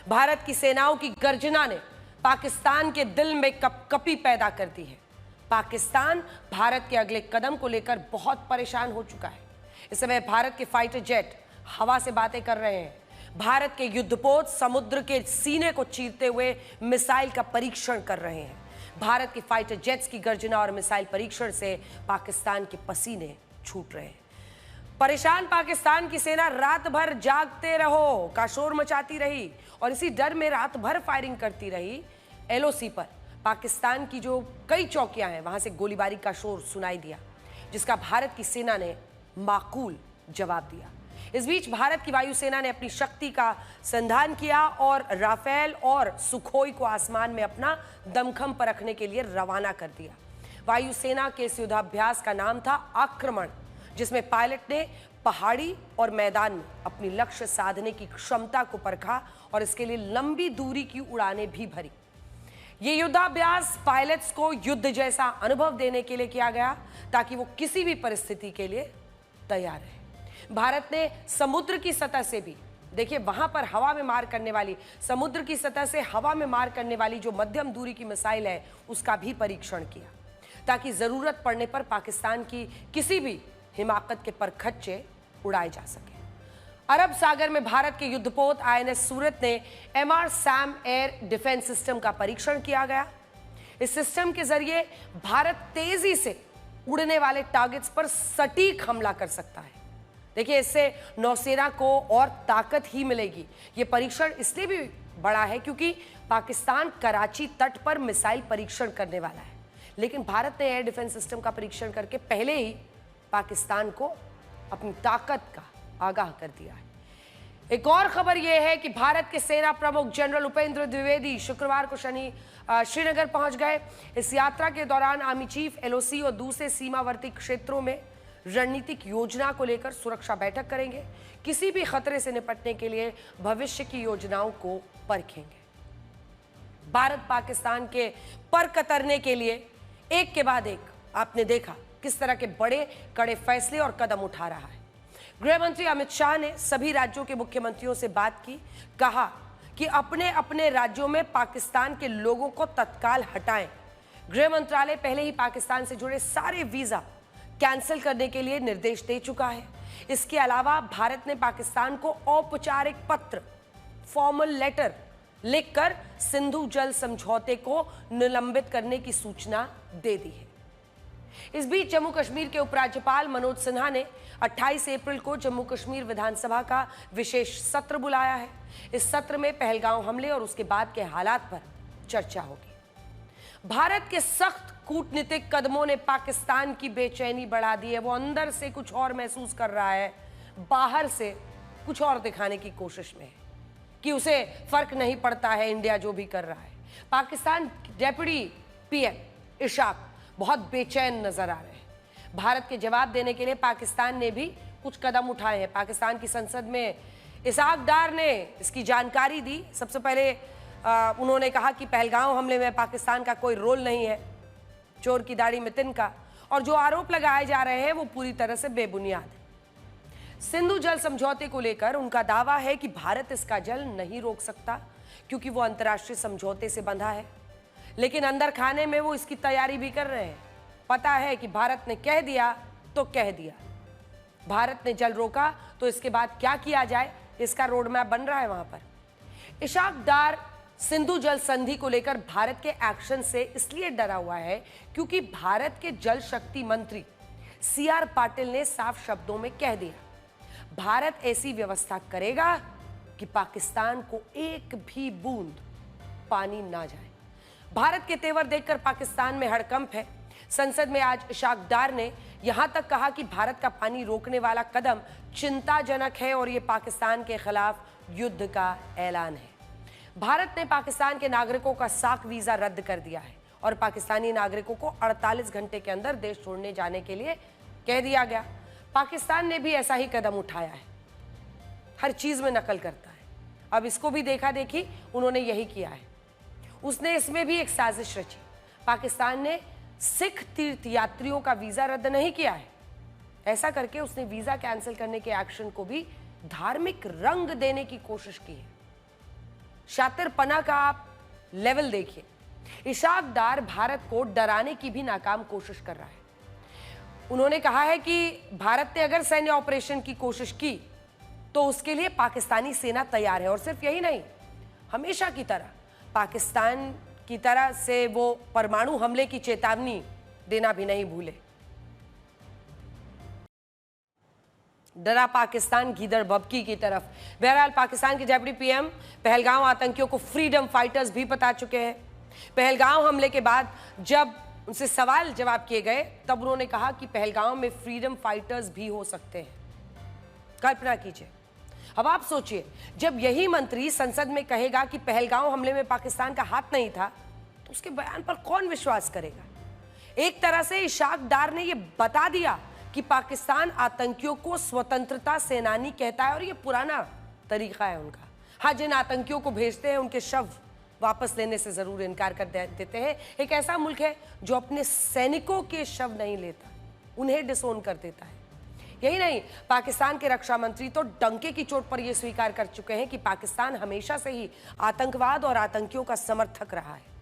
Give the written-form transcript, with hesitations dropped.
भारत की सेनाओं की गर्जना ने पाकिस्तान के दिल में कपकपी पैदा कर दी है। पाकिस्तान भारत के अगले कदम को लेकर बहुत परेशान हो चुका है। इस समय भारत के फाइटर जेट हवा से बातें कर रहे हैं। भारत के युद्धपोत समुद्र के सीने को चीरते हुए मिसाइल का परीक्षण कर रहे हैं। भारत की फाइटर जेट्स की गर्जना और मिसाइल परीक्षण से पाकिस्तान के पसीने छूट रहे हैं। परेशान पाकिस्तान की सेना रात भर जागते रहो का शोर मचाती रही और इसी डर में रात भर फायरिंग करती रही। एलओसी पर पाकिस्तान की जो कई चौकियां हैं वहां से गोलीबारी का शोर सुनाई दिया, जिसका भारत की सेना ने माकूल जवाब दिया। इस बीच भारत की वायुसेना ने अपनी शक्ति का संधान किया और राफेल और सुखोई को आसमान में अपना दमखम परखने के लिए रवाना कर दिया। वायुसेना के इस युद्धाभ्यास का नाम था आक्रमण, जिसमें पायलट ने पहाड़ी और मैदान में अपनी लक्ष्य साधने की क्षमता को परखा और इसके लिए लंबी दूरी की उड़ानें भी भरी। ये युद्धाभ्यास पायलट्स को युद्ध जैसा अनुभव देने के लिए किया गया ताकि वो किसी भी परिस्थिति के लिए तैयार रहे। भारत ने समुद्र की सतह से भी, देखिए वहां पर हवा में मार करने वाली, समुद्र की सतह से हवा में मार करने वाली जो मध्यम दूरी की मिसाइल है उसका भी परीक्षण किया ताकि जरूरत पड़ने पर पाकिस्तान की किसी भी हिमाकत के परखच्चे उड़ाए जा सके। अरब सागर में भारत के युद्धपोत आईएनएस सूरत ने MR Sam air defence system का परीक्षण किया गया। इस सिस्टम के जरिए भारत तेजी से उड़ने वाले टारगेट्स पर सटीक हमला कर सकता है। देखिए, इससे नौसेना को और ताकत ही मिलेगी। यह परीक्षण इसलिए भी बड़ा है क्योंकि पाकिस्तान कराची तट पर मिसाइल परीक्षण करने वाला है, लेकिन भारत ने एयर डिफेंस सिस्टम का परीक्षण करके पहले ही पाकिस्तान को अपनी ताकत का आगाह कर दिया है। एक और खबर यह है कि भारत के सेना प्रमुख जनरल उपेंद्र द्विवेदी शुक्रवार को श्रीनगर पहुंच गए। इस यात्रा के दौरान आर्मी चीफ एलओसी और दूसरे सीमावर्ती क्षेत्रों में रणनीतिक योजना को लेकर सुरक्षा बैठक करेंगे। किसी भी खतरे से निपटने के लिए भविष्य की योजनाओं को परखेंगे। भारत पाकिस्तान के पर कतरने के लिए एक के बाद एक आपने देखा किस तरह के बड़े कड़े फैसले और कदम उठा रहा है। गृह मंत्री अमित शाह ने सभी राज्यों के मुख्यमंत्रियों से बात की, कहा कि अपने अपने राज्यों में पाकिस्तान के लोगों को तत्काल हटाएं। गृह मंत्रालय पहले ही पाकिस्तान से जुड़े सारे वीजा कैंसिल करने के लिए निर्देश दे चुका है। इसके अलावा भारत ने पाकिस्तान को औपचारिक पत्र, फॉर्मल लेटर लिखकर सिंधु जल समझौते को निलंबित करने की सूचना दे दी है। इस बीच जम्मू कश्मीर के उपराज्यपाल मनोज सिन्हा ने 28 अप्रैल को जम्मू कश्मीर विधानसभा का विशेष सत्र बुलाया है। इस सत्र में पहलगांव हमले और उसके बाद के हालात पर चर्चा होगी। भारत के सख्त कूटनीतिक कदमों ने पाकिस्तान की बेचैनी बढ़ा दी है। वो अंदर से कुछ और महसूस कर रहा है, बाहर से कुछ और दिखाने की कोशिश में है कि उसे फर्क नहीं पड़ता है इंडिया जो भी कर रहा है। पाकिस्तान डेप्यूटी पीएम इशाक बहुत बेचैन नजर आ रहे हैं। भारत के जवाब देने के लिए पाकिस्तान ने भी कुछ कदम उठाए हैं। पाकिस्तान की संसद में इसाक डार ने इसकी जानकारी दी। सबसे पहले उन्होंने कहा कि पहलगांव हमले में पाकिस्तान का कोई रोल नहीं है, चोर की दाढ़ी में तिनका, और जो आरोप लगाए जा रहे हैं वो पूरी तरह से बेबुनियाद है। सिंधु जल समझौते को लेकर उनका दावा है कि भारत इसका जल नहीं रोक सकता क्योंकि वो अंतर्राष्ट्रीय समझौते से बंधा है, लेकिन अंदर खाने में वो इसकी तैयारी भी कर रहे हैं। पता है कि भारत ने कह दिया तो कह दिया। भारत ने जल रोका तो इसके बाद क्या किया जाए, इसका रोड मैप बन रहा है वहां पर। इशाक डार सिंधु जल संधि को लेकर भारत के एक्शन से इसलिए डरा हुआ है क्योंकि भारत के जल शक्ति मंत्री सीआर पाटिल ने साफ शब्दों में कह दिया, भारत ऐसी व्यवस्था करेगा कि पाकिस्तान को एक भी बूंद पानी ना जाए। भारत के तेवर देखकर पाकिस्तान में हड़कंप है। संसद में आज इशाक डार ने यहां तक कहा कि भारत का पानी रोकने वाला कदम चिंताजनक है और यह पाकिस्तान के खिलाफ युद्ध का ऐलान है। भारत ने पाकिस्तान के नागरिकों का साख वीजा रद्द कर दिया है और पाकिस्तानी नागरिकों को 48 घंटे के अंदर देश छोड़ने जाने के लिए कह दिया गया। पाकिस्तान ने भी ऐसा ही कदम उठाया है, हर चीज में नकल करता है। अब इसको भी देखा देखी उन्होंने यही किया है। उसने इसमें भी एक साजिश रची। पाकिस्तान ने सिख तीर्थ यात्रियों का वीजा रद्द नहीं किया है, ऐसा करके उसने वीजा कैंसिल करने के एक्शन को भी धार्मिक रंग देने की कोशिश की है। शातिरपना का आप लेवल देखिए। इशाक डार भारत को डराने की भी नाकाम कोशिश कर रहा है। उन्होंने कहा है कि भारत ने अगर सैन्य ऑपरेशन की कोशिश की तो उसके लिए पाकिस्तानी सेना तैयार है। और सिर्फ यही नहीं, हमेशा की तरह पाकिस्तान की तरह से वो परमाणु हमले की चेतावनी देना भी नहीं भूले। डरा पाकिस्तान गीदड़ भभकी की तरफ। बहरहाल पाकिस्तान के डेप्यूटी पीएम पहलगांव आतंकियों को फ्रीडम फाइटर्स भी बता चुके हैं। पहलगांव हमले के बाद जब उनसे सवाल जवाब किए गए तब उन्होंने कहा कि पहलगांव में फ्रीडम फाइटर्स भी हो सकते हैं। कल्पना कीजिए, अब आप सोचिए, जब यही मंत्री संसद में कहेगा कि पहलगांव हमले में पाकिस्तान का हाथ नहीं था, तो उसके बयान पर कौन विश्वास करेगा। एक तरह से इशाक डार ने यह बता दिया कि पाकिस्तान आतंकियों को स्वतंत्रता सेनानी कहता है और यह पुराना तरीका है उनका। हाँ, जिन आतंकियों को भेजते हैं उनके शव वापस लेने से जरूर इनकार कर देते हैं। एक ऐसा मुल्क है जो अपने सैनिकों के शव नहीं लेता, उन्हें डिसोन कर देता है। यही नहीं, पाकिस्तान के रक्षा मंत्री तो डंके की चोट पर यह स्वीकार कर चुके हैं कि पाकिस्तान हमेशा से ही आतंकवाद और आतंकियों का समर्थक रहा है।